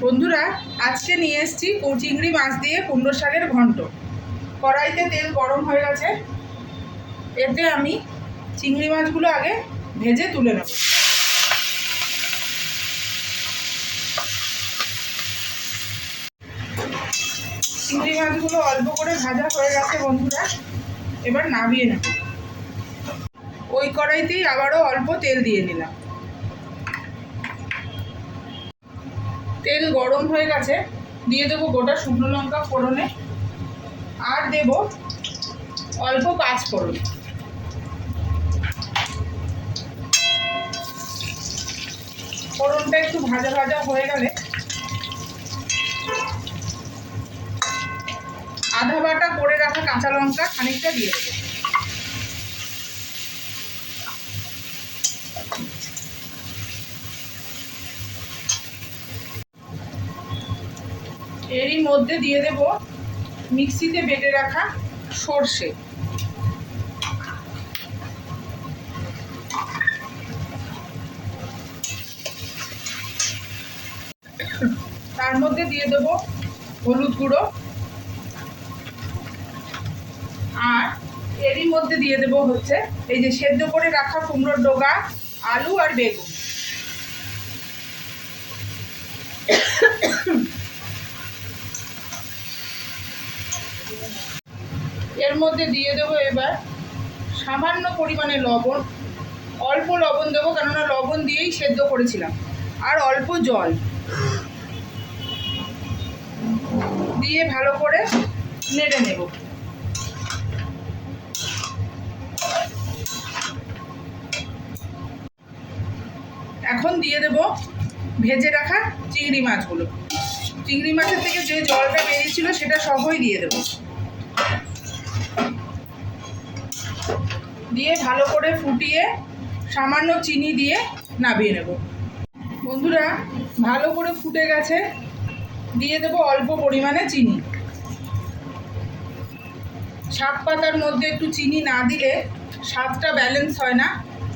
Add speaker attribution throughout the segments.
Speaker 1: বন্ধুরা, আজকে নিয়ে এসেছি চিংড়ি মাছ দিয়ে কুমড়ো শাকের ঘন্ট। কড়াইতে তেল গরম হয়ে গেছে, এতে আমি চিংড়ি মাছগুলো আগে ভেজে তুলে নেব। চিংড়ি মাছগুলো অল্প করে ভাজা হয়ে গেছে বন্ধুরা, এবার নামিয়ে নেব। ওই কড়াইতেই আবারও অল্প তেল দিয়ে নিলাম। তেল গরম হয়ে গেছে, দিয়ে দেবো গোটা শুকনো লঙ্কা ফোড়নে, আর দেব অল্প পাঁচ ফোড়ন। ফোড়নটা একটু ভাজা ভাজা হয়ে গেলে আধা বাটা করে রাখা কাঁচা লঙ্কা খানিকটা দিয়ে দেবো। এরই মধ্যে দিয়ে দেব মিক্সিতে বেটে রাখা সর্ষে, তার মধ্যে দিয়ে দেব হলুদ গুঁড়ো, আর এরই মধ্যে দিয়ে দেব হচ্ছে এই যে সেদ্ধ করে রাখা কুমড়োর ডগা, আলু আর বেগুন। এর মধ্যে দিয়ে দেবো এবার সামান্য পরিমাণে লবণ, অল্প লবণ দেবো কেননা লবণ দিয়েই সেদ্ধ করেছিলাম, আর অল্প জল দিয়ে ভালো করে নেড়ে নেব। এখন দিয়ে দেব ভেজে রাখা চিংড়ি মাছগুলো। চিংড়ি মাছের থেকে যে জলটা বেরিয়েছিল সেটা সবই দিয়ে দেব, দিয়ে ভালো করে ফুটিয়ে সামান্য চিনি দিয়ে নামিয়ে নেব। বন্ধুরা, ভালো করে ফুটে গেছে, দিয়ে দেব অল্প পরিমাণে চিনি। শাক পাতার মধ্যে একটু চিনি না দিলে স্বাদটা ব্যালেন্স হয় না,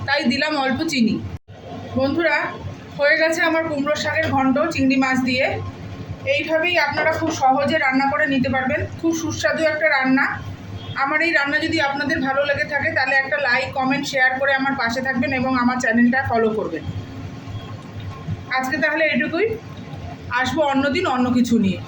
Speaker 1: তাই দিলাম অল্প চিনি। বন্ধুরা, হয়ে গেছে আমার কুমড়ো শাকের ঘন্ট চিংড়ি মাছ দিয়ে। এইভাবেই আপনারা খুব সহজে রান্না করে নিতে পারবেন, খুব সুস্বাদু একটা রান্না। আমার এই রান্না যদি আপনাদের ভালো লেগে থাকে তাহলে একটা লাইক, কমেন্ট, শেয়ার করে আমার পাশে থাকবেন এবং আমার চ্যানেলটা ফলো করবেন। আজকে তাহলে এটুকুই, আসবো অন্যদিন অন্য কিছু নিয়ে।